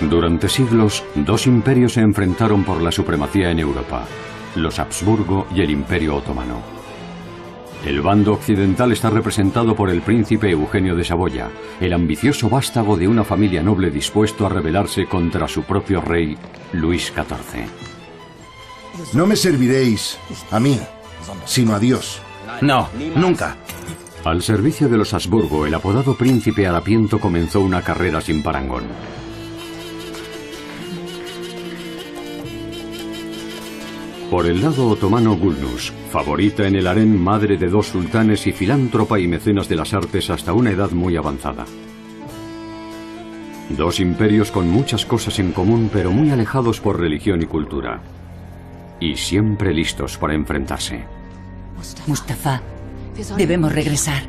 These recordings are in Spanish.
Durante siglos, dos imperios se enfrentaron por la supremacía en Europa, los Habsburgo y el Imperio Otomano. El bando occidental está representado por el príncipe Eugenio de Saboya, el ambicioso vástago de una familia noble dispuesto a rebelarse contra su propio rey, Luis XIV. No me serviréis a mí, sino a Dios. No, nunca. Al servicio de los Habsburgo, el apodado príncipe harapiento comenzó una carrera sin parangón. Por el lado otomano, Gulnuz, favorita en el harén, madre de dos sultanes y filántropa y mecenas de las artes hasta una edad muy avanzada. Dos imperios con muchas cosas en común, pero muy alejados por religión y cultura. Y siempre listos para enfrentarse. Mustafa, debemos regresar.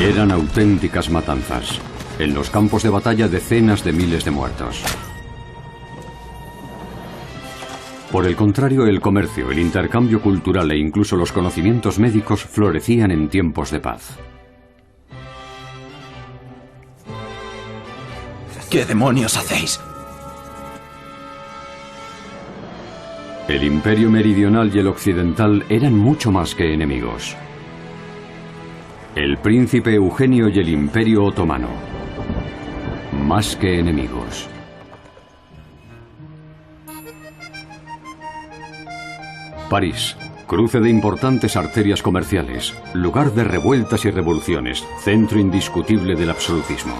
Eran auténticas matanzas. En los campos de batalla, decenas de miles de muertos. Por el contrario, el comercio, el intercambio cultural e incluso los conocimientos médicos florecían en tiempos de paz. ¿Qué demonios hacéis? El imperio meridional y el occidental eran mucho más que enemigos. El príncipe Eugenio y el imperio otomano, más que enemigos. París, cruce de importantes arterias comerciales, lugar de revueltas y revoluciones, centro indiscutible del absolutismo.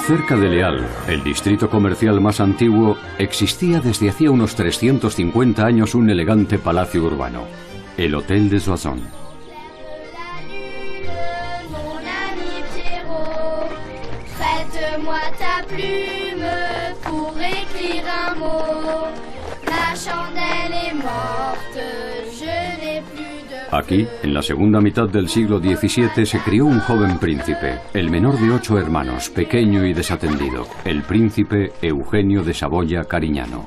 Cerca de Le Halles, el distrito comercial más antiguo, existía desde hacía unos 350 años un elegante palacio urbano, el Hôtel de Soissons. Aquí, en la segunda mitad del siglo XVII, se crió un joven príncipe, el menor de 8 hermanos, pequeño y desatendido, el príncipe Eugenio de Saboya Cariñano.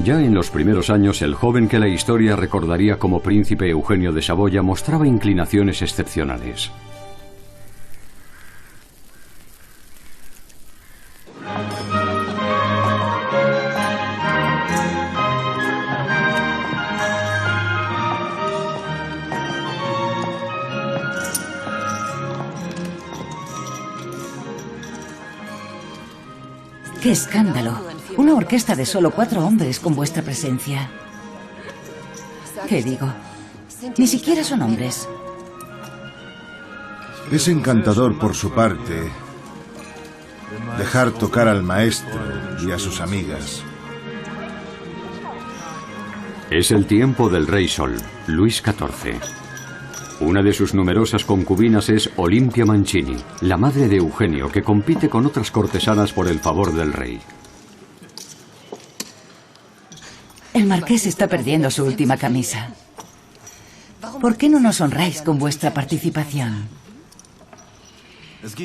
Ya en los primeros años, el joven que la historia recordaría como príncipe Eugenio de Saboya mostraba inclinaciones excepcionales. ¡Qué escándalo! Una orquesta de solo 4 hombres con vuestra presencia. ¿Qué digo? Ni siquiera son hombres. Es encantador por su parte dejar tocar al maestro y a sus amigas. Es el tiempo del Rey Sol, Luis XIV. Una de sus numerosas concubinas es Olimpia Mancini, la madre de Eugenio, que compite con otras cortesanas por el favor del rey. El marqués está perdiendo su última camisa. ¿Por qué no nos honráis con vuestra participación?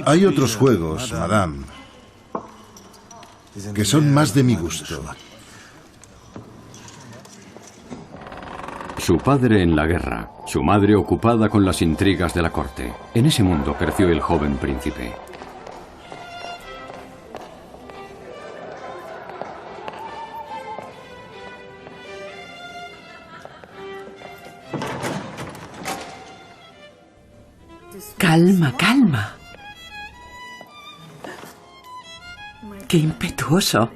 Hay otros juegos, madame, que son más de mi gusto. Su padre en la guerra, su madre ocupada con las intrigas de la corte. En ese mundo creció el joven príncipe. Calma, calma. ¡Qué impetuoso!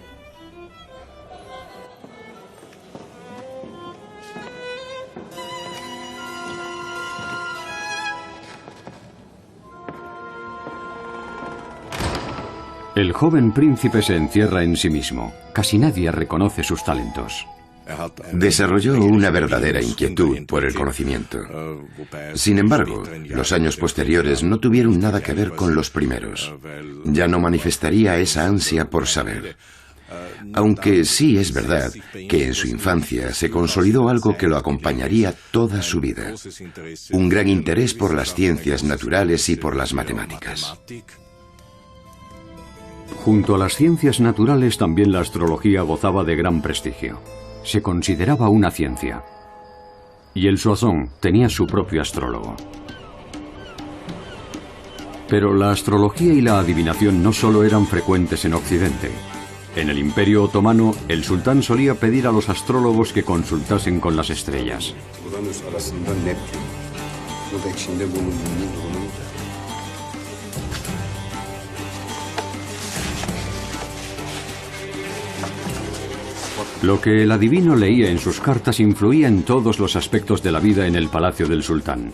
El joven príncipe se encierra en sí mismo. Casi nadie reconoce sus talentos. Desarrolló una verdadera inquietud por el conocimiento. Sin embargo, los años posteriores no tuvieron nada que ver con los primeros. Ya no manifestaría esa ansia por saber. Aunque sí es verdad que en su infancia se consolidó algo que lo acompañaría toda su vida: un gran interés por las ciencias naturales y por las matemáticas. Junto a las ciencias naturales, también la astrología gozaba de gran prestigio. Se consideraba una ciencia. Y el Soissons tenía su propio astrólogo. Pero la astrología y la adivinación no solo eran frecuentes en Occidente. En el Imperio Otomano, el sultán solía pedir a los astrólogos que consultasen con las estrellas. Lo que el adivino leía en sus cartas influía en todos los aspectos de la vida en el palacio del sultán.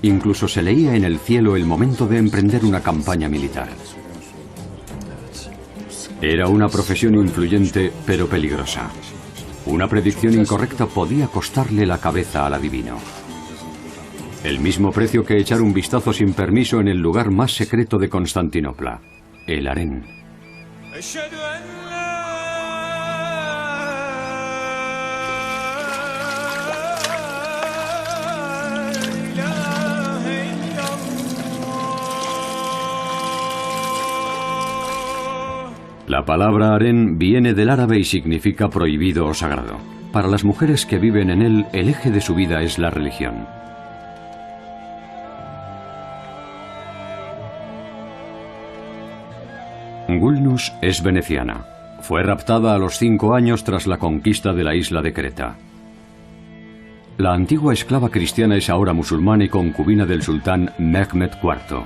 Incluso se leía en el cielo el momento de emprender una campaña militar. Era una profesión influyente, pero peligrosa. Una predicción incorrecta podía costarle la cabeza al adivino. El mismo precio que echar un vistazo sin permiso en el lugar más secreto de Constantinopla, el harén. La palabra harén viene del árabe y significa prohibido o sagrado. Para las mujeres que viven en él, el eje de su vida es la religión. Gulnus es veneciana. Fue raptada a los 5 años tras la conquista de la isla de Creta. La antigua esclava cristiana es ahora musulmana y concubina del sultán Mehmed IV.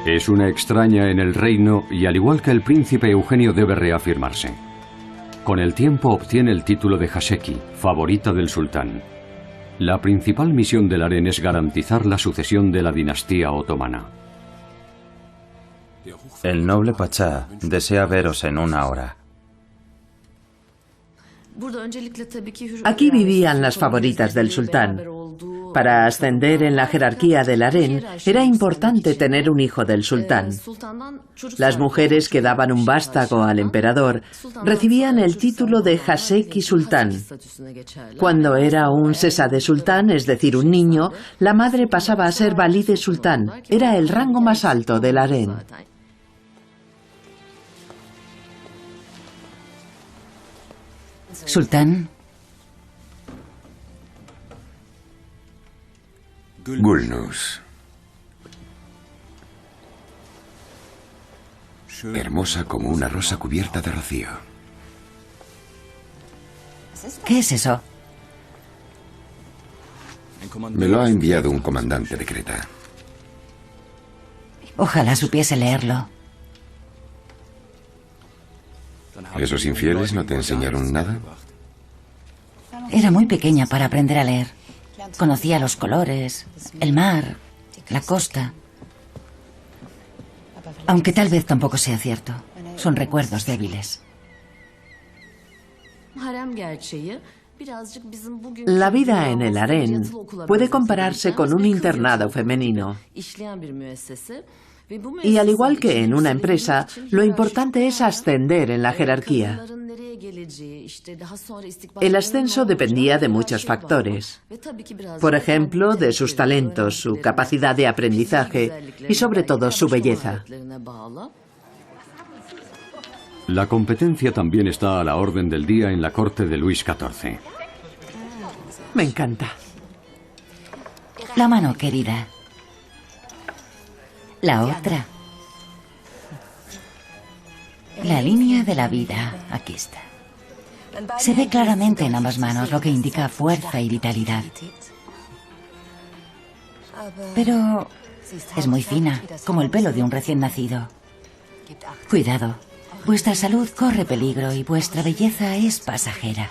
Es una extraña en el reino y, al igual que el príncipe Eugenio, debe reafirmarse. Con el tiempo obtiene el título de Haseki, favorita del sultán. La principal misión del harén es garantizar la sucesión de la dinastía otomana. El noble Pachá desea veros en una hora. Aquí vivían las favoritas del sultán. Para ascender en la jerarquía del harén era importante tener un hijo del sultán. Las mujeres que daban un vástago al emperador recibían el título de Haseki sultán. Cuando era un sesade sultán, es decir, un niño, la madre pasaba a ser valide sultán. Era el rango más alto del harén. Sultán. Gulnus. Hermosa como una rosa cubierta de rocío. ¿Qué es eso? Me lo ha enviado un comandante de Creta. Ojalá supiese leerlo. ¿Esos infieles no te enseñaron nada? Era muy pequeña para aprender a leer. Conocía los colores, el mar, la costa. Aunque tal vez tampoco sea cierto. Son recuerdos débiles. La vida en el harén puede compararse con un internado femenino. Y al igual que en una empresa, lo importante es ascender en la jerarquía. El ascenso dependía de muchos factores. Por ejemplo, de sus talentos, su capacidad de aprendizaje y sobre todo su belleza. La competencia también está a la orden del día en la corte de Luis XIV. Me encanta. La mano, querida. La otra. La línea de la vida. Aquí está. Se ve claramente en ambas manos, lo que indica fuerza y vitalidad. Pero es muy fina, como el pelo de un recién nacido. Cuidado. Vuestra salud corre peligro y vuestra belleza es pasajera.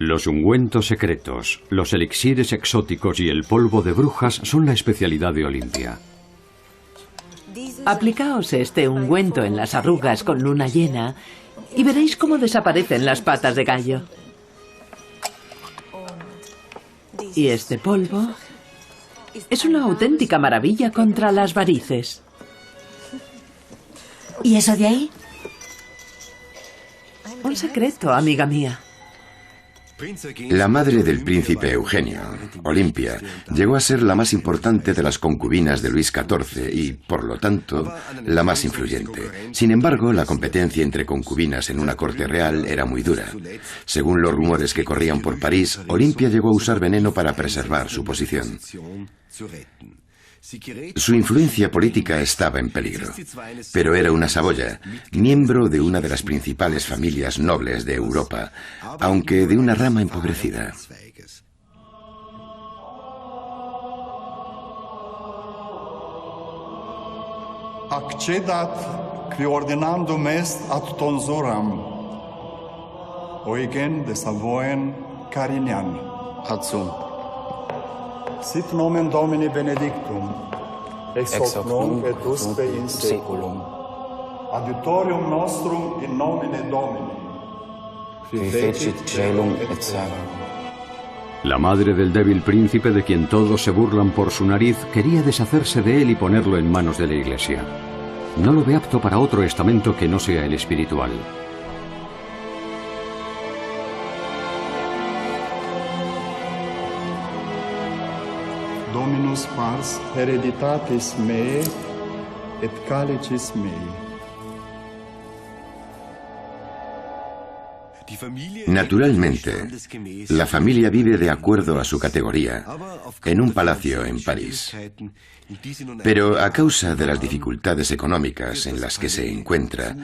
Los ungüentos secretos, los elixires exóticos y el polvo de brujas son la especialidad de Olimpia. Aplicaos este ungüento en las arrugas con luna llena y veréis cómo desaparecen las patas de gallo. Y este polvo es una auténtica maravilla contra las varices. ¿Y eso de ahí? Un secreto, amiga mía. La madre del príncipe Eugenio, Olimpia, llegó a ser la más importante de las concubinas de Luis XIV y, por lo tanto, la más influyente. Sin embargo, la competencia entre concubinas en una corte real era muy dura. Según los rumores que corrían por París, Olimpia llegó a usar veneno para preservar su posición. Su influencia política estaba en peligro, pero era una saboya, miembro de una de las principales familias nobles de Europa, aunque de una rama empobrecida. Accedat qui ordinandum est ad tonsuram, Eugen de Savoyen Carignan, adsum. Sit nomen Domini benedictum, ex hoc nunc et usque in saeculum. Adiutorium nostrum in nomine Domini, qui fecit caelum et terram. La madre del débil príncipe de quien todos se burlan por su nariz quería deshacerse de él y ponerlo en manos de la Iglesia. No lo ve apto para otro estamento que no sea el espiritual. Dominus pars hereditatis meae et calicis meae. Naturalmente, la familia vive de acuerdo a su categoría, en un palacio en París. Pero a causa de las dificultades económicas en las que se encuentra,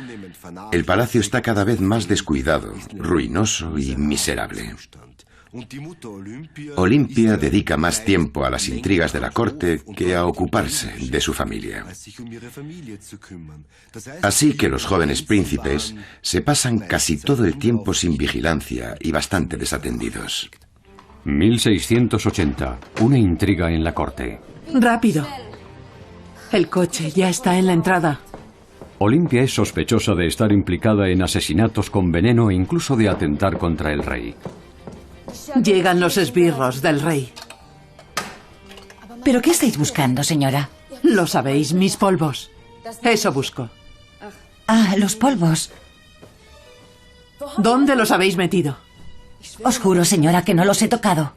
el palacio está cada vez más descuidado, ruinoso y miserable. Olimpia dedica más tiempo a las intrigas de la corte que a ocuparse de su familia. Así que los jóvenes príncipes se pasan casi todo el tiempo sin vigilancia y bastante desatendidos. 1680. Una intriga en la corte. ¡Rápido! El coche ya está en la entrada. Olimpia es sospechosa de estar implicada en asesinatos con veneno e incluso de atentar contra el rey. Llegan los esbirros del rey. ¿Pero qué estáis buscando, señora? Lo sabéis, mis polvos. Eso busco. Ah, los polvos. ¿Dónde los habéis metido? Os juro, señora, que no los he tocado.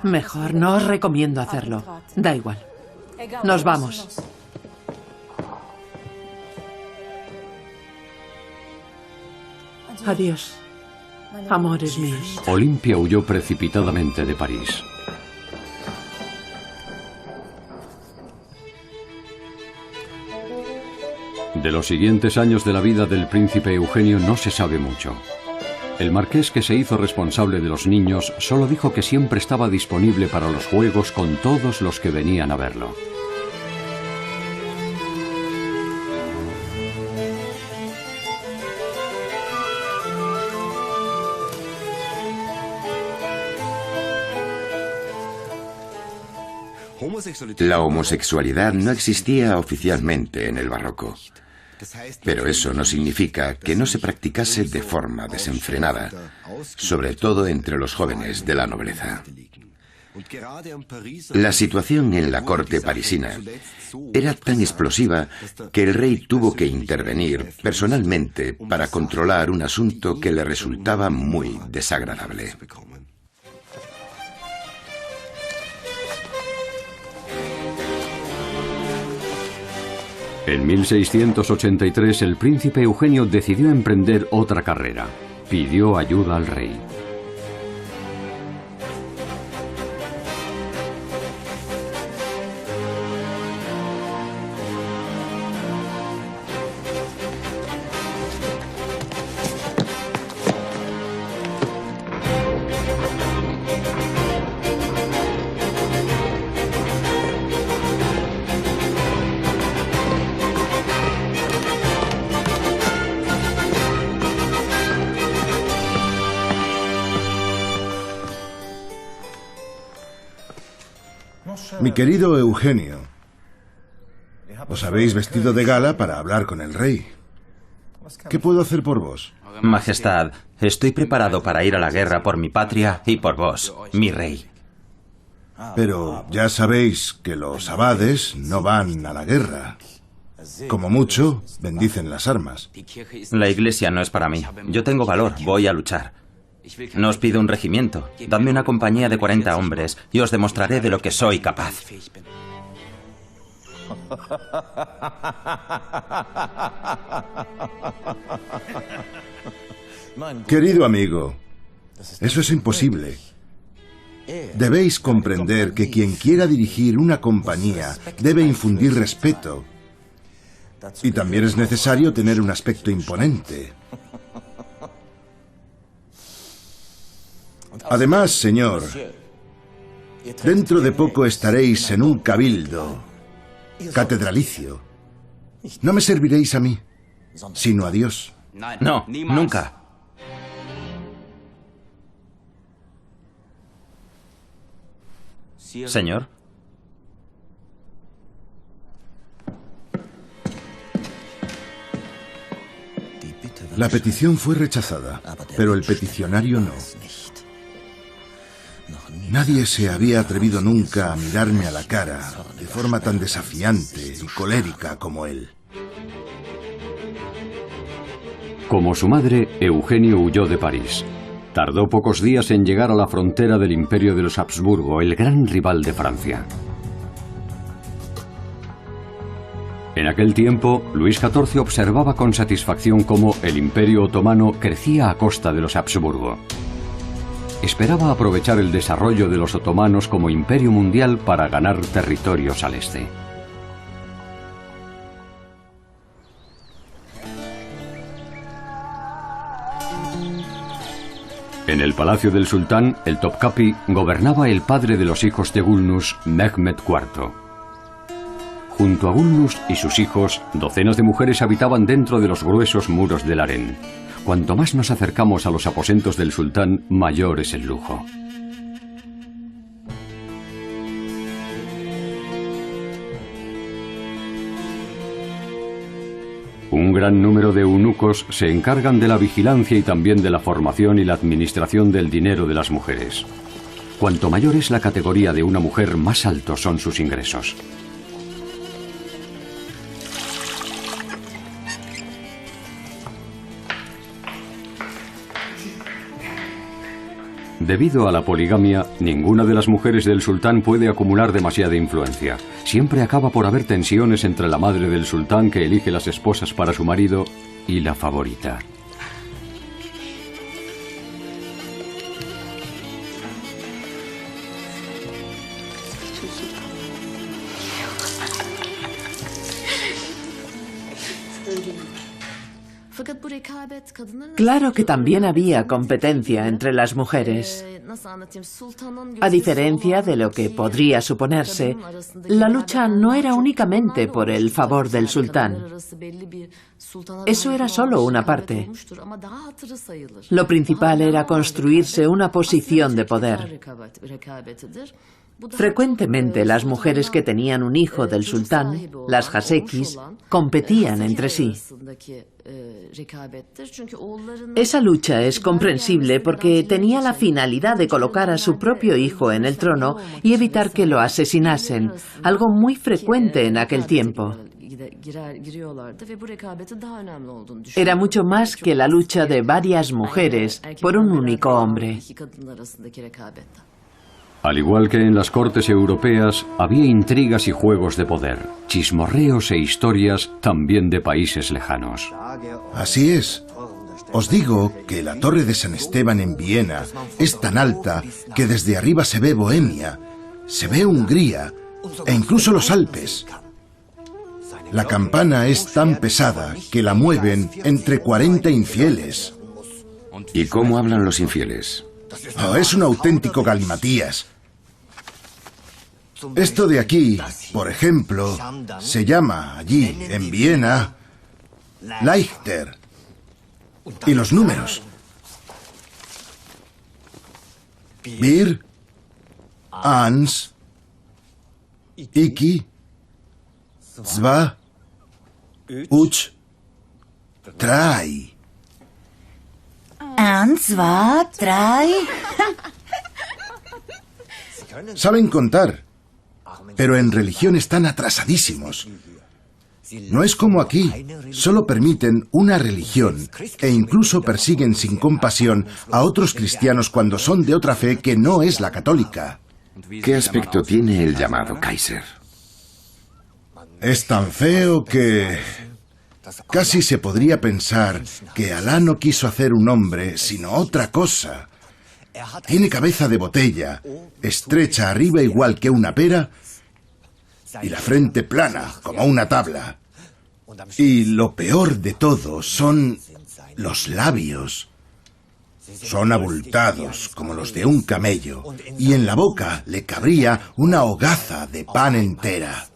Mejor, no os recomiendo hacerlo. Da igual. Nos vamos. Adiós, amores míos. Olimpia huyó precipitadamente de París. De los siguientes años de la vida del príncipe Eugenio no se sabe mucho. El marqués, que se hizo responsable de los niños, solo dijo que siempre estaba disponible para los juegos con todos los que venían a verlo. La homosexualidad no existía oficialmente en el barroco. Pero eso no significa que no se practicase de forma desenfrenada, sobre todo entre los jóvenes de la nobleza. La situación en la corte parisina era tan explosiva que el rey tuvo que intervenir personalmente para controlar un asunto que le resultaba muy desagradable. En 1683 el príncipe Eugenio decidió emprender otra carrera. Pidió ayuda al rey. Mi querido Eugenio, os habéis vestido de gala para hablar con el rey. ¿Qué puedo hacer por vos? Majestad, estoy preparado para ir a la guerra por mi patria y por vos, mi rey. Pero ya sabéis que los abades no van a la guerra. Como mucho, bendicen las armas. La iglesia no es para mí. Yo tengo valor, voy a luchar. No os pido un regimiento. Dadme una compañía de 40 hombres y os demostraré de lo que soy capaz. Querido amigo, eso es imposible. Debéis comprender que quien quiera dirigir una compañía debe infundir respeto. Y también es necesario tener un aspecto imponente. Además, señor, dentro de poco estaréis en un cabildo catedralicio. No me serviréis a mí, sino a Dios. No, nunca. Señor. La petición fue rechazada, pero el peticionario no. Nadie se había atrevido nunca a mirarme a la cara de forma tan desafiante y colérica como él. Como su madre, Eugenio huyó de París. Tardó pocos días en llegar a la frontera del Imperio de los Habsburgo, el gran rival de Francia. En aquel tiempo, Luis XIV observaba con satisfacción cómo el Imperio otomano crecía a costa de los Habsburgo. Esperaba aprovechar el desarrollo de los otomanos como imperio mundial para ganar territorios al este. En el palacio del sultán, el Topkapi, gobernaba el padre de los hijos de Gulnus, Mehmed IV. Junto a Gulnus y sus hijos, docenas de mujeres habitaban dentro de los gruesos muros del harén. Cuanto más nos acercamos a los aposentos del sultán, mayor es el lujo. Un gran número de eunucos se encargan de la vigilancia y también de la formación y la administración del dinero de las mujeres. Cuanto mayor es la categoría de una mujer, más altos son sus ingresos. Debido a la poligamia, ninguna de las mujeres del sultán puede acumular demasiada influencia. Siempre acaba por haber tensiones entre la madre del sultán, que elige las esposas para su marido, y la favorita. Claro que también había competencia entre las mujeres. A diferencia de lo que podría suponerse, la lucha no era únicamente por el favor del sultán. Eso era solo una parte. Lo principal era construirse una posición de poder. Frecuentemente las mujeres que tenían un hijo del sultán, las jasekis, competían entre sí. Esa lucha es comprensible porque tenía la finalidad de colocar a su propio hijo en el trono y evitar que lo asesinasen, algo muy frecuente en aquel tiempo. Era mucho más que la lucha de varias mujeres por un único hombre. Al igual que en las cortes europeas, había intrigas y juegos de poder, chismorreos e historias también de países lejanos. Así es. Os digo que la torre de San Esteban en Viena es tan alta que desde arriba se ve Bohemia, se ve Hungría e incluso los Alpes. La campana es tan pesada que la mueven entre 40 infieles. ¿Y cómo hablan los infieles? Oh, es un auténtico galimatías. Esto de aquí, por ejemplo, se llama allí, en Viena, Leichter. Y los números. Bir, Eins, Iki, Zwa, Uch, Trai. Eins, zwei, drei. Saben contar, pero en religión están atrasadísimos. No es como aquí, solo permiten una religión e incluso persiguen sin compasión a otros cristianos cuando son de otra fe que no es la católica. ¿Qué aspecto tiene el llamado Kaiser? Es tan feo que casi se podría pensar que Alá no quiso hacer un hombre, sino otra cosa. Tiene cabeza de botella, estrecha arriba igual que una pera y la frente plana como una tabla. Y lo peor de todo son los labios. Son abultados como los de un camello y en la boca le cabría una hogaza de pan entera.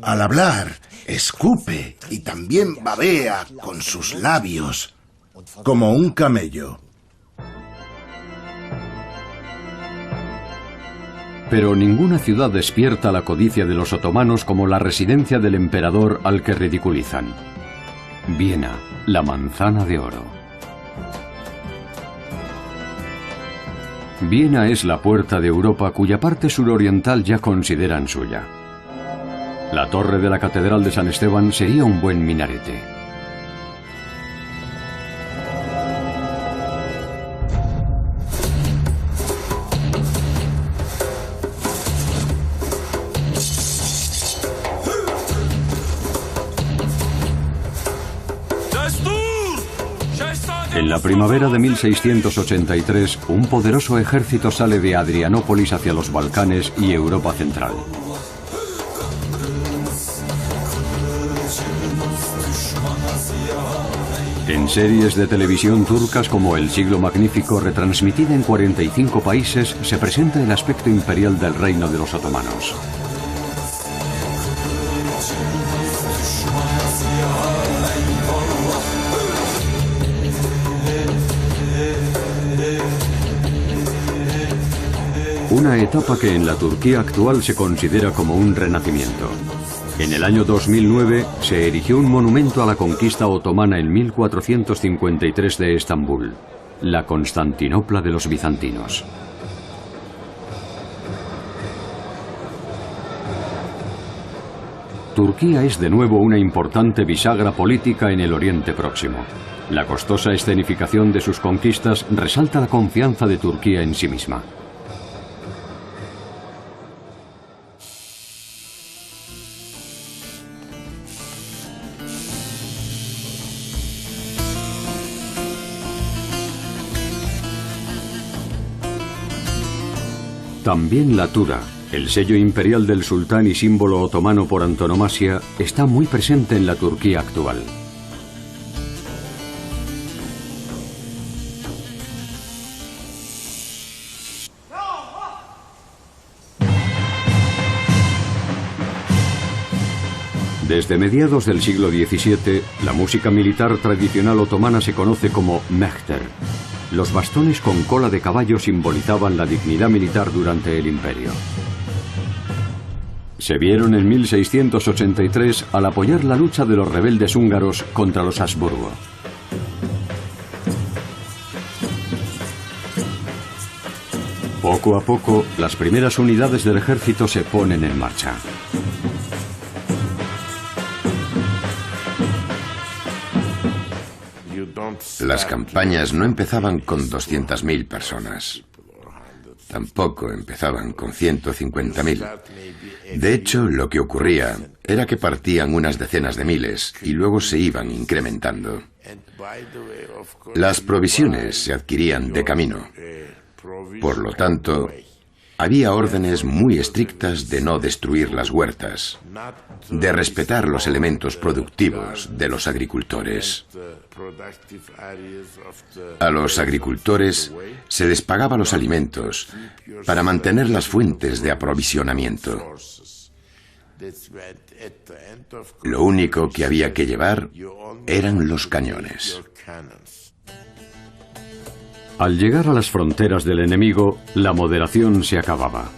Al hablar, escupe y también babea con sus labios, como un camello. Pero ninguna ciudad despierta la codicia de los otomanos como la residencia del emperador al que ridiculizan. Viena, la manzana de oro. Viena es la puerta de Europa cuya parte suroriental ya consideran suya. La torre de la Catedral de San Esteban sería un buen minarete. En la primavera de 1683, un poderoso ejército sale de Adrianópolis hacia los Balcanes y Europa Central. En series de televisión turcas como El Siglo Magnífico, retransmitida en 45 países, se presenta el aspecto imperial del reino de los otomanos. Una etapa que en la Turquía actual se considera como un renacimiento. En el año 2009 se erigió un monumento a la conquista otomana en 1453 de Estambul, la Constantinopla de los bizantinos. Turquía es de nuevo una importante bisagra política en el Oriente Próximo. La costosa escenificación de sus conquistas resalta la confianza de Turquía en sí misma. También la Tura, el sello imperial del sultán y símbolo otomano por antonomasia, está muy presente en la Turquía actual. Desde mediados del siglo XVII, la música militar tradicional otomana se conoce como mehter. Los bastones con cola de caballo simbolizaban la dignidad militar durante el imperio. Se vieron en 1683 al apoyar la lucha de los rebeldes húngaros contra los Habsburgo. Poco a poco, las primeras unidades del ejército se ponen en marcha. Las campañas no empezaban con 200.000 personas. Tampoco empezaban con 150.000. De hecho, lo que ocurría era que partían unas decenas de miles y luego se iban incrementando. Las provisiones se adquirían de camino. Por lo tanto, había órdenes muy estrictas de no destruir las huertas, de respetar los elementos productivos de los agricultores. A los agricultores se les pagaba los alimentos para mantener las fuentes de aprovisionamiento. Lo único que había que llevar eran los cañones. Al llegar a las fronteras del enemigo, la moderación se acababa.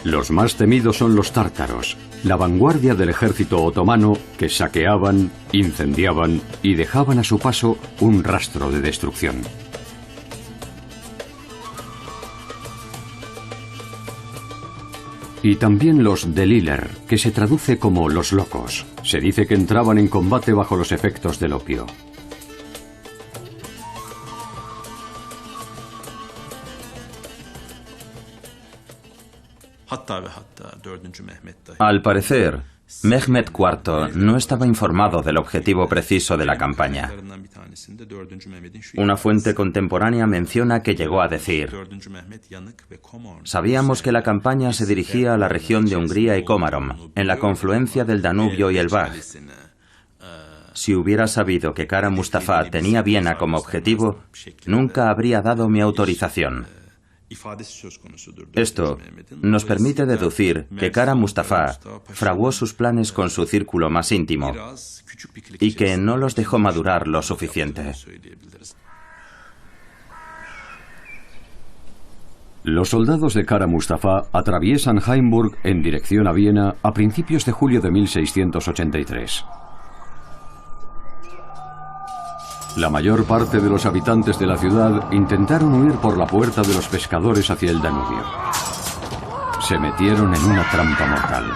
Los más temidos son los tártaros, la vanguardia del ejército otomano que saqueaban, incendiaban y dejaban a su paso un rastro de destrucción. Y también los deliler, que se traduce como los locos. Se dice que entraban en combate bajo los efectos del opio. Al parecer, Mehmed IV no estaba informado del objetivo preciso de la campaña. Una fuente contemporánea menciona que llegó a decir: sabíamos que la campaña se dirigía a la región de Hungría y Komárom, en la confluencia del Danubio y el Vág. Si hubiera sabido que Kara Mustafa tenía Viena como objetivo, nunca habría dado mi autorización. Esto nos permite deducir que Kara Mustafa fraguó sus planes con su círculo más íntimo y que no los dejó madurar lo suficiente. Los soldados de Kara Mustafa atraviesan Haimburg en dirección a Viena a principios de julio de 1683. La mayor parte de los habitantes de la ciudad intentaron huir por la puerta de los pescadores hacia el Danubio. Se metieron en una trampa mortal.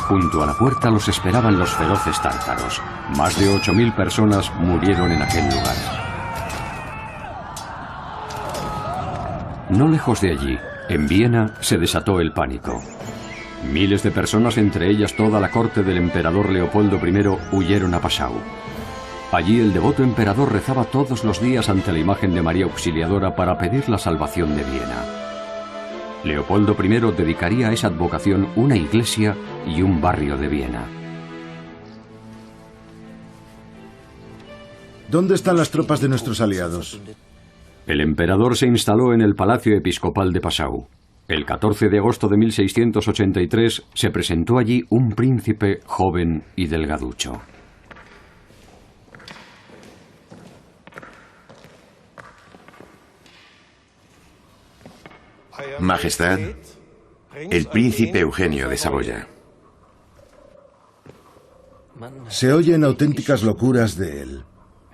Junto a la puerta los esperaban los feroces tártaros. Más de 8.000 personas murieron en aquel lugar. No lejos de allí, en Viena, se desató el pánico. Miles de personas, entre ellas toda la corte del emperador Leopoldo I, huyeron a Passau. Allí el devoto emperador rezaba todos los días ante la imagen de María Auxiliadora para pedir la salvación de Viena. Leopoldo I dedicaría a esa advocación una iglesia y un barrio de Viena. ¿Dónde están las tropas de nuestros aliados? El emperador se instaló en el Palacio Episcopal de Passau. El 14 de agosto de 1683 se presentó allí un príncipe joven y delgaducho. Majestad, el príncipe Eugenio de Saboya. Se oyen auténticas locuras de él.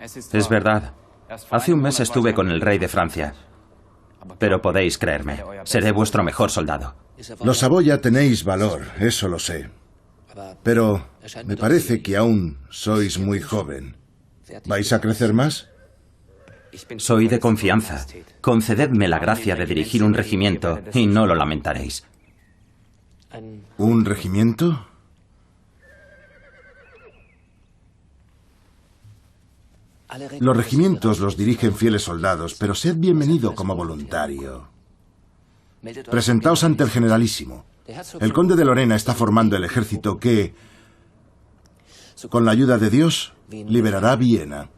Es verdad. Hace un mes estuve con el rey de Francia. Pero podéis creerme, seré vuestro mejor soldado. Los Saboya tenéis valor, eso lo sé. Pero me parece que aún sois muy joven. ¿Vais a crecer más? Soy de confianza. Concededme la gracia de dirigir un regimiento y no lo lamentaréis. ¿Un regimiento? Los regimientos los dirigen fieles soldados, pero sed bienvenido como voluntario. Presentaos ante el generalísimo. El conde de Lorena está formando el ejército que, con la ayuda de Dios, liberará Viena.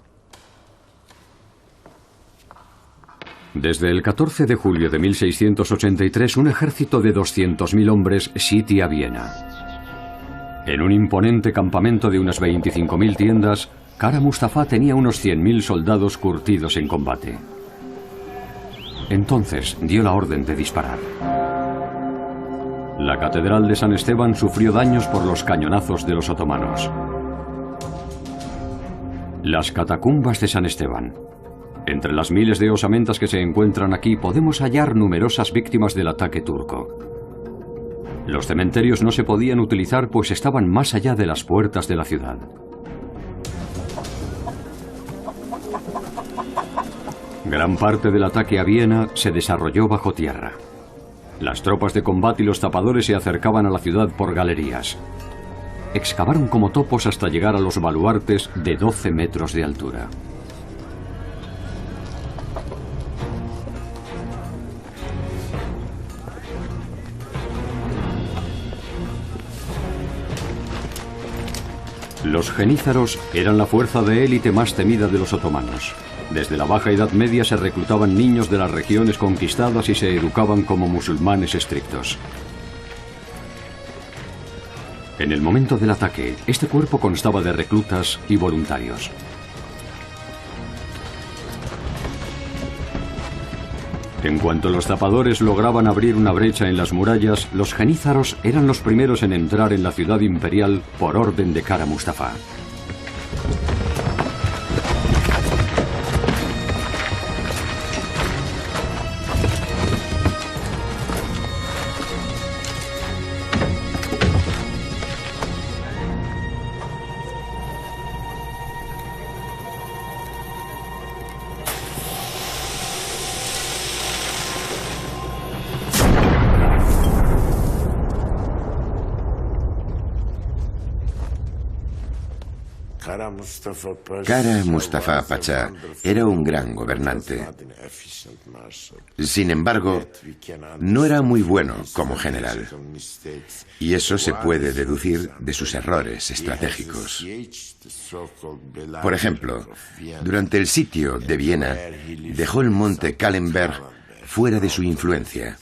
Desde el 14 de julio de 1683, un ejército de 200.000 hombres sitia Viena. En un imponente campamento de unas 25.000 tiendas, Kara Mustafa tenía unos 100.000 soldados curtidos en combate. Entonces dio la orden de disparar. La catedral de San Esteban sufrió daños por los cañonazos de los otomanos. Las catacumbas de San Esteban. Entre las miles de osamentas que se encuentran aquí podemos hallar numerosas víctimas del ataque turco. Los cementerios no se podían utilizar pues estaban más allá de las puertas de la ciudad. Gran parte del ataque a Viena se desarrolló bajo tierra. Las tropas de combate y los tapadores se acercaban a la ciudad por galerías. Excavaron como topos hasta llegar a los baluartes de 12 metros de altura. Los genízaros eran la fuerza de élite más temida de los otomanos. Desde la Baja Edad Media se reclutaban niños de las regiones conquistadas y se educaban como musulmanes estrictos. En el momento del ataque, este cuerpo constaba de reclutas y voluntarios. En cuanto los zapadores lograban abrir una brecha en las murallas, los jenízaros eran los primeros en entrar en la ciudad imperial por orden de Kara Mustafa. Kara Mustafa Pasha era un gran gobernante. Sin embargo, no era muy bueno como general. Y eso se puede deducir de sus errores estratégicos. Por ejemplo, durante el sitio de Viena, dejó el monte Kahlenberg fuera de su influencia.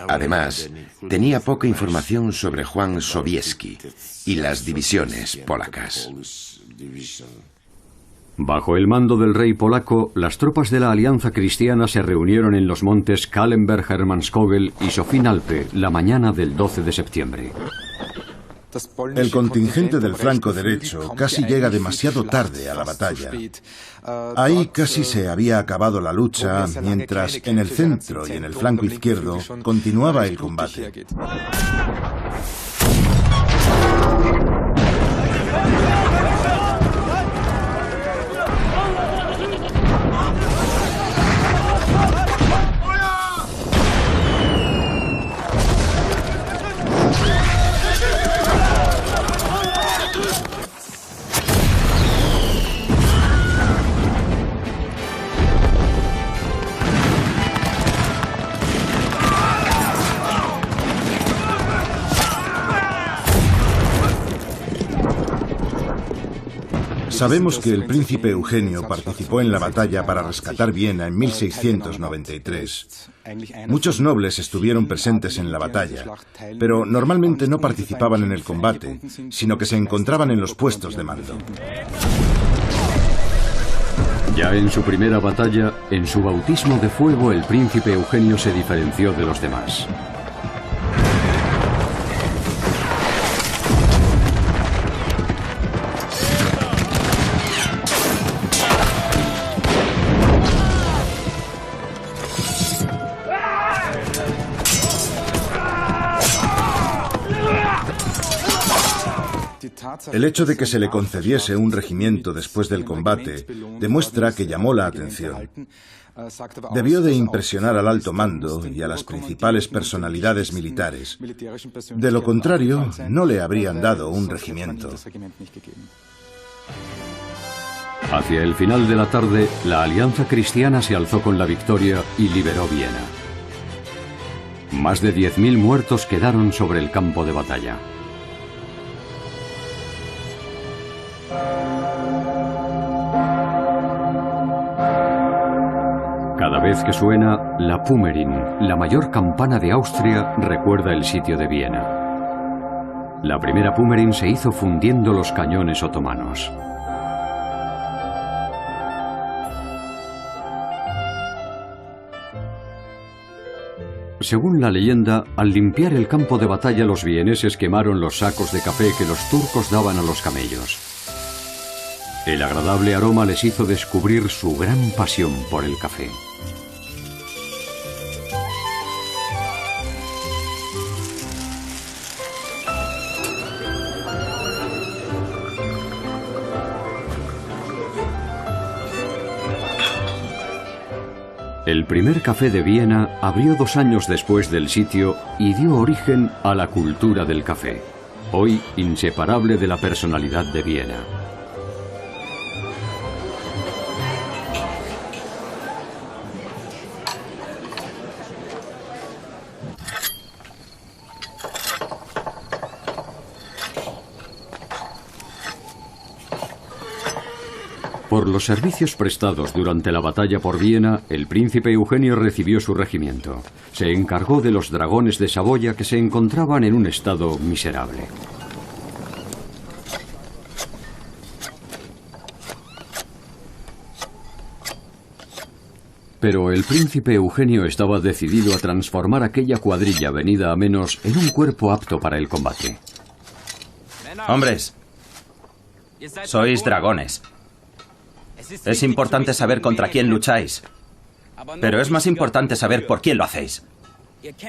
Además, tenía poca información sobre Juan Sobieski y las divisiones polacas. Bajo el mando del rey polaco, las tropas de la Alianza Cristiana se reunieron en los montes Kahlenberg, Hermannskogel y Sophienalpe la mañana del 12 de septiembre. El contingente del flanco derecho casi llega demasiado tarde a la batalla. Ahí casi se había acabado la lucha, mientras en el centro y en el flanco izquierdo continuaba el combate. Sabemos que el príncipe Eugenio participó en la batalla para rescatar Viena en 1693. Muchos nobles estuvieron presentes en la batalla, pero normalmente no participaban en el combate, sino que se encontraban en los puestos de mando. Ya en su primera batalla, en su bautismo de fuego, el príncipe Eugenio se diferenció de los demás. El hecho de que se le concediese un regimiento después del combate demuestra que llamó la atención. Debió de impresionar al alto mando y a las principales personalidades militares. De lo contrario, no le habrían dado un regimiento. Hacia el final de la tarde, la Alianza Cristiana se alzó con la victoria y liberó Viena. Más de 10.000 muertos quedaron sobre el campo de batalla. Cada vez que suena, la Pummerin, la mayor campana de Austria, recuerda el sitio de Viena. La primera Pummerin se hizo fundiendo los cañones otomanos. Según la leyenda, al limpiar el campo de batalla, los vieneses quemaron los sacos de café que los turcos daban a los camellos. El agradable aroma les hizo descubrir su gran pasión por el café. El primer café de Viena abrió 2 años después del sitio y dio origen a la cultura del café, hoy inseparable de la personalidad de Viena. Por los servicios prestados durante la batalla por Viena, el príncipe Eugenio recibió su regimiento. Se encargó de los dragones de Saboya que se encontraban en un estado miserable. Pero el príncipe Eugenio estaba decidido a transformar aquella cuadrilla venida a menos en un cuerpo apto para el combate. Hombres, sois dragones. Es importante saber contra quién lucháis, pero es más importante saber por quién lo hacéis.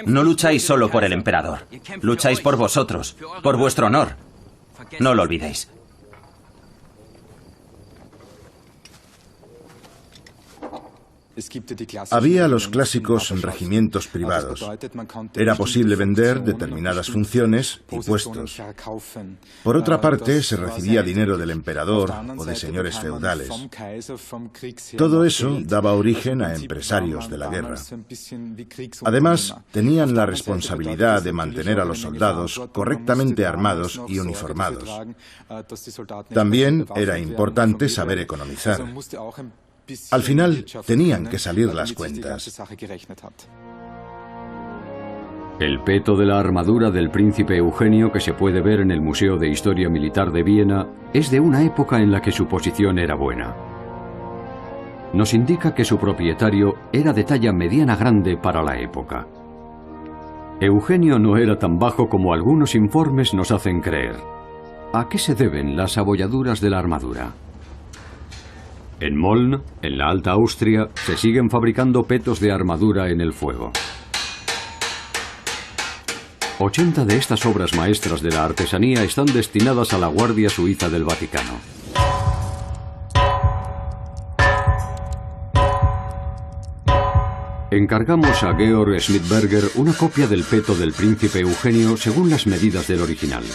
No lucháis solo por el emperador, lucháis por vosotros, por vuestro honor. No lo olvidéis. Había los clásicos regimientos privados. Era posible vender determinadas funciones y puestos. Por otra parte, se recibía dinero del emperador o de señores feudales. Todo eso daba origen a empresarios de la guerra. Además, tenían la responsabilidad de mantener a los soldados correctamente armados y uniformados. También era importante saber economizar. Al final, tenían que salir las cuentas. El peto de la armadura del príncipe Eugenio, que se puede ver en el Museo de Historia Militar de Viena, es de una época en la que su posición era buena. Nos indica que su propietario era de talla mediana grande para la época. Eugenio no era tan bajo como algunos informes nos hacen creer. ¿A qué se deben las abolladuras de la armadura? En Moln, en la Alta Austria, se siguen fabricando petos de armadura en el fuego. 80 de estas obras maestras de la artesanía están destinadas a la Guardia Suiza del Vaticano. Encargamos a Georg Schmidberger una copia del peto del príncipe Eugenio según las medidas del original.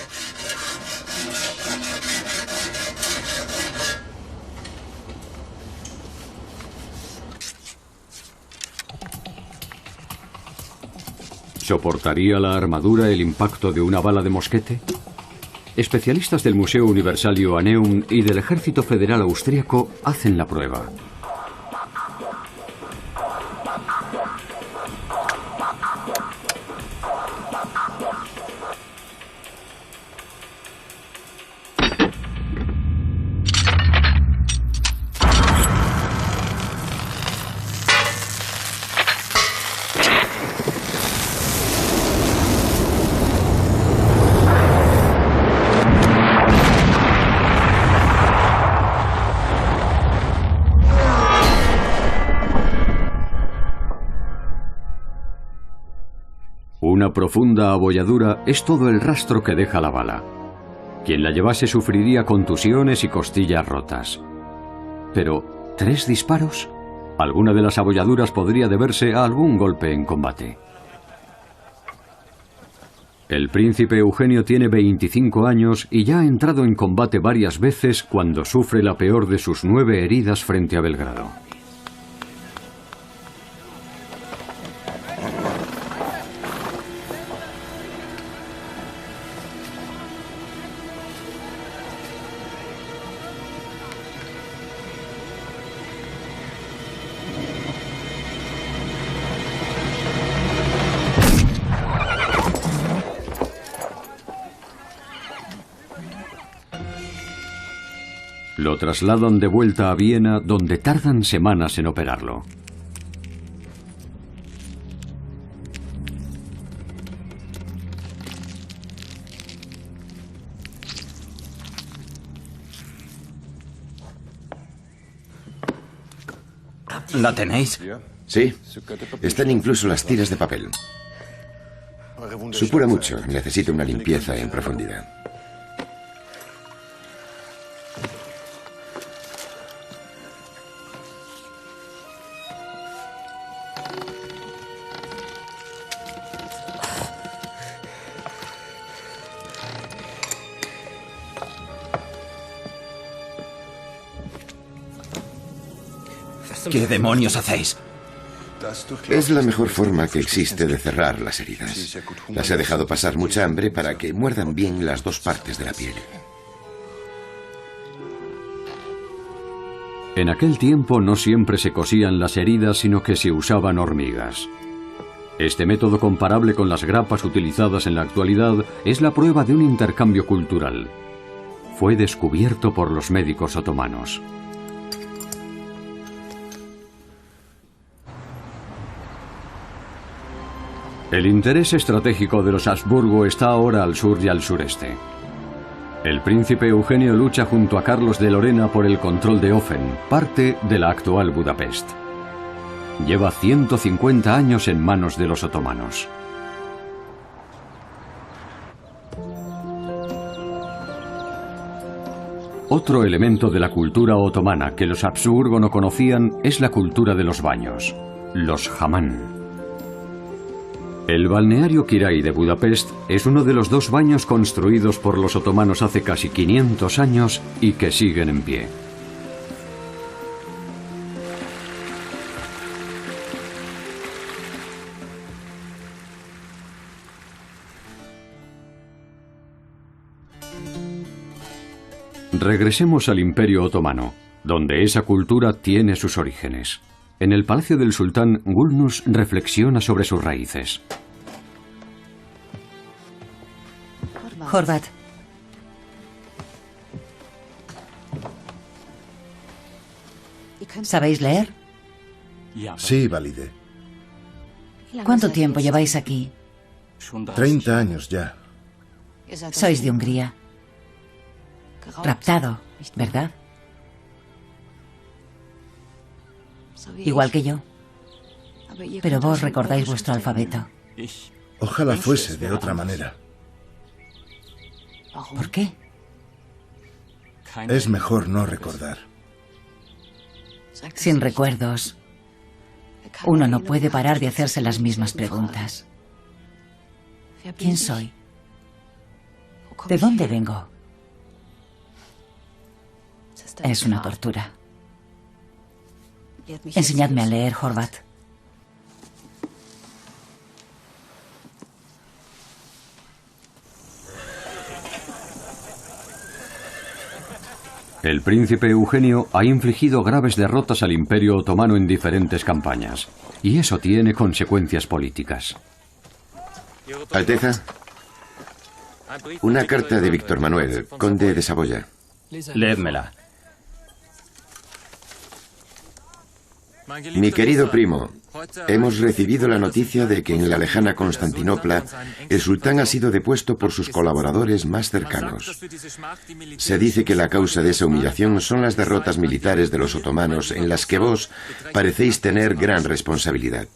¿Soportaría la armadura el impacto de una bala de mosquete? Especialistas del Museo Universal Joanneum y del Ejército Federal Austríaco hacen la prueba. Una profunda abolladura es todo el rastro que deja la bala. Quien la llevase sufriría contusiones y costillas rotas. Pero, ¿3 disparos? Alguna de las abolladuras podría deberse a algún golpe en combate. El príncipe Eugenio tiene 25 años y ya ha entrado en combate varias veces cuando sufre la peor de sus 9 heridas frente a Belgrado. Lo trasladan de vuelta a Viena, donde tardan semanas en operarlo. ¿La tenéis? Sí, están incluso las tiras de papel. Supura mucho, necesita una limpieza en profundidad. ¿Qué demonios hacéis? Es la mejor forma que existe de cerrar las heridas. Las he dejado pasar mucha hambre para que muerdan bien las 2 partes de la piel. En aquel tiempo no siempre se cosían las heridas, sino que se usaban hormigas. Este método, comparable con las grapas utilizadas en la actualidad, es la prueba de un intercambio cultural. Fue descubierto por los médicos otomanos. El interés estratégico de los Habsburgo está ahora al sur y al sureste. El príncipe Eugenio lucha junto a Carlos de Lorena por el control de Ofen, parte de la actual Budapest. Lleva 150 años en manos de los otomanos. Otro elemento de la cultura otomana que los Habsburgo no conocían es la cultura de los baños, los hamán. El balneario Király de Budapest es uno de los 2 baños construidos por los otomanos hace casi 500 años y que siguen en pie. Regresemos al Imperio Otomano, donde esa cultura tiene sus orígenes. En el palacio del sultán, Gulnus reflexiona sobre sus raíces. Horvat. ¿Sabéis leer? Sí, Valide. ¿Cuánto tiempo lleváis aquí? 30 años ya. Sois de Hungría. Raptado, ¿verdad? Igual que yo. Pero vos recordáis vuestro alfabeto. Ojalá fuese de otra manera. ¿Por qué? Es mejor no recordar. Sin recuerdos, uno no puede parar de hacerse las mismas preguntas. ¿Quién soy? ¿De dónde vengo? Es una tortura. Enseñadme a leer, Horvat. El príncipe Eugenio ha infligido graves derrotas al Imperio Otomano en diferentes campañas, y eso tiene consecuencias políticas. Alteza, una carta de Víctor Manuel, conde de Saboya. Léedmela. Mi querido primo, hemos recibido la noticia de que en la lejana Constantinopla el sultán ha sido depuesto por sus colaboradores más cercanos. Se dice que la causa de esa humillación son las derrotas militares de los otomanos en las que vos parecéis tener gran responsabilidad.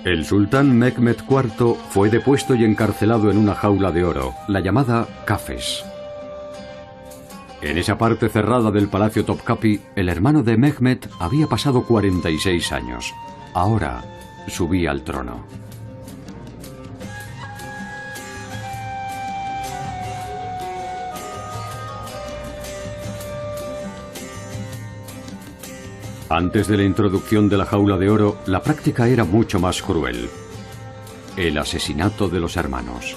El sultán Mehmed IV fue depuesto y encarcelado en una jaula de oro, la llamada Kafes. En esa parte cerrada del palacio Topkapi, el hermano de Mehmed había pasado 46 años. Ahora subía al trono. Antes de la introducción de la jaula de oro, la práctica era mucho más cruel. El asesinato de los hermanos.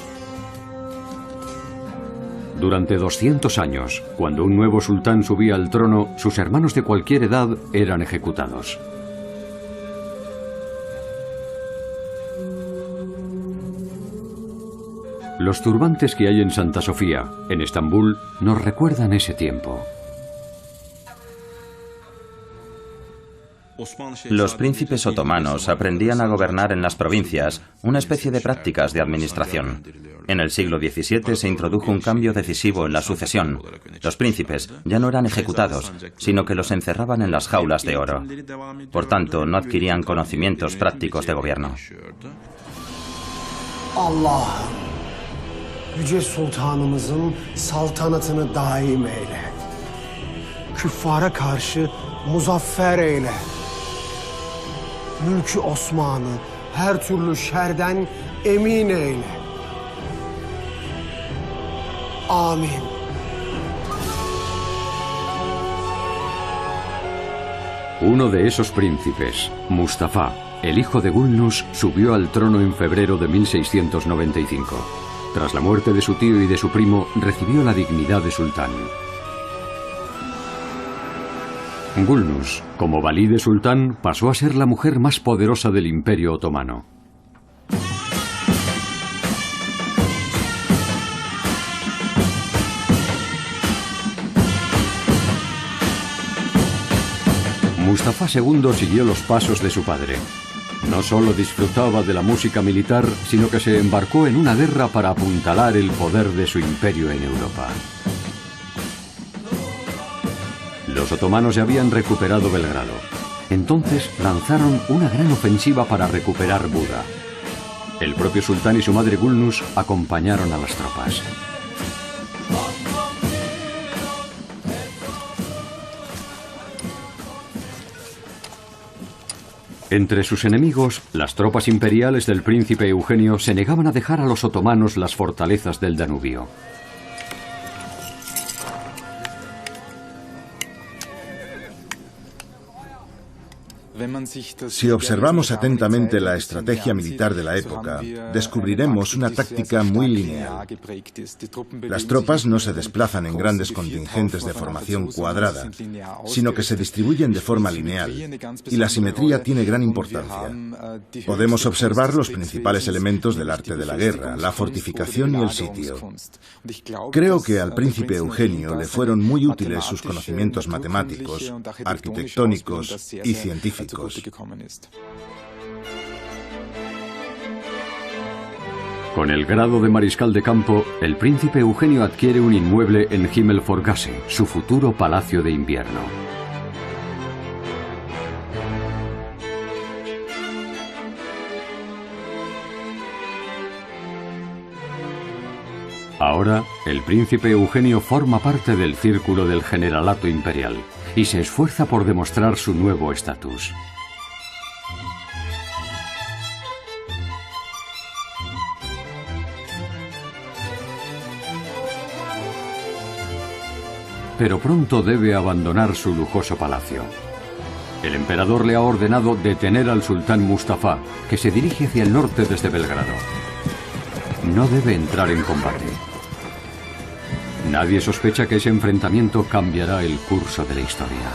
Durante 200 años, cuando un nuevo sultán subía al trono, sus hermanos de cualquier edad eran ejecutados. Los turbantes que hay en Santa Sofía, en Estambul, nos recuerdan ese tiempo. Los príncipes otomanos aprendían a gobernar en las provincias, una especie de prácticas de administración. En el siglo XVII se introdujo un cambio decisivo en la sucesión. Los príncipes ya no eran ejecutados, sino que los encerraban en las jaulas de oro. Por tanto, no adquirían conocimientos prácticos de gobierno. Allah'ım, yüce sultanımızın saltanatını daim eyle. Küffara karşı muzaffer eyle. Mülkü Osman'ı her türlü şerden emin eyle. Amin. Uno de esos príncipes, Mustafa, el hijo de Gulnus, subió al trono en febrero de 1695. Tras la muerte de su tío y de su primo, recibió la dignidad de sultán. Gulnus, como valide sultán, pasó a ser la mujer más poderosa del Imperio Otomano. Mustafa II siguió los pasos de su padre. No solo disfrutaba de la música militar, sino que se embarcó en una guerra para apuntalar el poder de su imperio en Europa. Los otomanos ya habían recuperado Belgrado. Entonces lanzaron una gran ofensiva para recuperar Buda. El propio sultán y su madre Gulnus acompañaron a las tropas. Entre sus enemigos, las tropas imperiales del príncipe Eugenio se negaban a dejar a los otomanos las fortalezas del Danubio. Si observamos atentamente la estrategia militar de la época, descubriremos una táctica muy lineal. Las tropas no se desplazan en grandes contingentes de formación cuadrada, sino que se distribuyen de forma lineal, y la simetría tiene gran importancia. Podemos observar los principales elementos del arte de la guerra, la fortificación y el sitio. Creo que al príncipe Eugenio le fueron muy útiles sus conocimientos matemáticos, arquitectónicos y científicos. Con el grado de mariscal de campo, el príncipe Eugenio adquiere un inmueble en Himmelpfortgasse, su futuro palacio de invierno. Ahora, el príncipe Eugenio forma parte del círculo del generalato imperial y se esfuerza por demostrar su nuevo estatus. Pero pronto debe abandonar su lujoso palacio. El emperador le ha ordenado detener al sultán Mustafa, que se dirige hacia el norte desde Belgrado. No debe entrar en combate. Nadie sospecha que ese enfrentamiento cambiará el curso de la historia.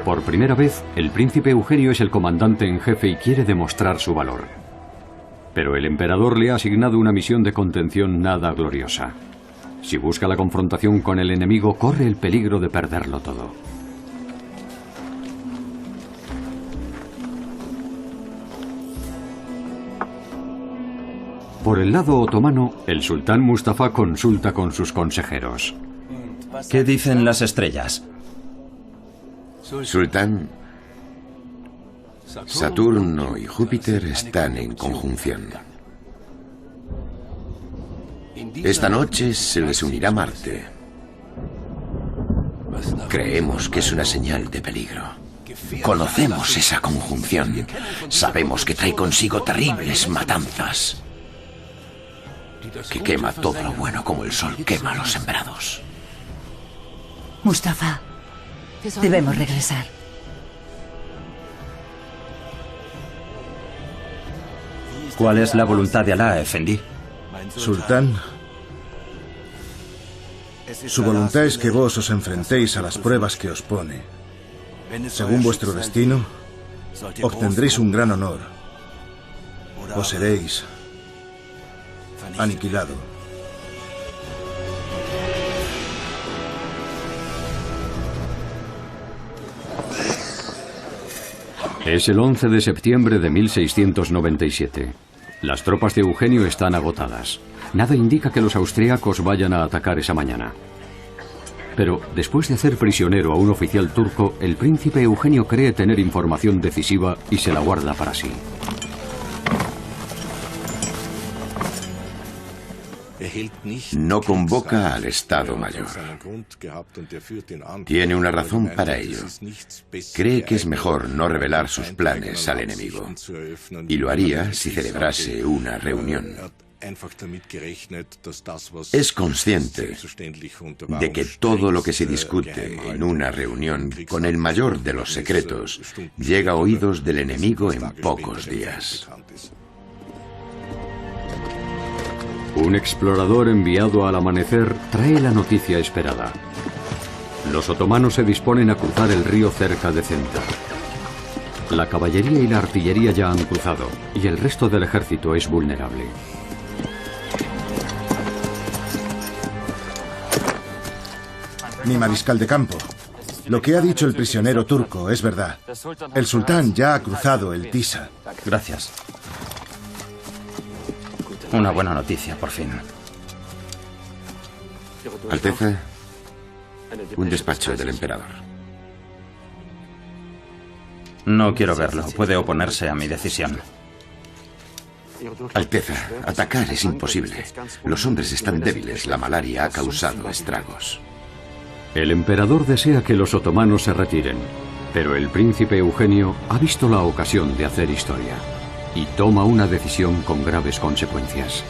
Por primera vez, el príncipe Eugenio es el comandante en jefe y quiere demostrar su valor. Pero el emperador le ha asignado una misión de contención nada gloriosa. Si busca la confrontación con el enemigo, corre el peligro de perderlo todo. Por el lado otomano, el sultán Mustafa consulta con sus consejeros. ¿Qué dicen las estrellas? Sultán, Saturno y Júpiter están en conjunción. Esta noche se les unirá Marte. Creemos que es una señal de peligro. Conocemos esa conjunción. Sabemos que trae consigo terribles matanzas, que quema todo lo bueno como el sol quema a los sembrados. Mustafa, debemos regresar. ¿Cuál es la voluntad de Alá, Efendi? Sultán, su voluntad es que vos os enfrentéis a las pruebas que os pone. Según vuestro destino, obtendréis un gran honor. O seréis aniquilado. Es el 11 de septiembre de 1697. Las tropas de Eugenio están agotadas. Nada indica que los austriacos vayan a atacar esa mañana. Pero después de hacer prisionero a un oficial turco, el príncipe Eugenio cree tener información decisiva y se la guarda para sí. No convoca al Estado Mayor. Tiene una razón para ello. Cree que es mejor no revelar sus planes al enemigo. Y lo haría si celebrase una reunión. Es consciente de que todo lo que se discute en una reunión con el mayor de los secretos llega a oídos del enemigo en pocos días. Un explorador enviado al amanecer trae la noticia esperada. Los otomanos se disponen a cruzar el río cerca de Centa. La caballería y la artillería ya han cruzado, y el resto del ejército es vulnerable. mi mariscal de campo. Lo que ha dicho el prisionero turco es verdad. El sultán ya ha cruzado el Tisa. Gracias. Una buena noticia, por fin. Alteza, un despacho del emperador. No quiero verlo. Puede oponerse a mi decisión. Alteza, atacar es imposible. Los hombres están débiles. La malaria ha causado estragos. El emperador desea que los otomanos se retiren, pero el príncipe Eugenio ha visto la ocasión de hacer historia y toma una decisión con graves consecuencias.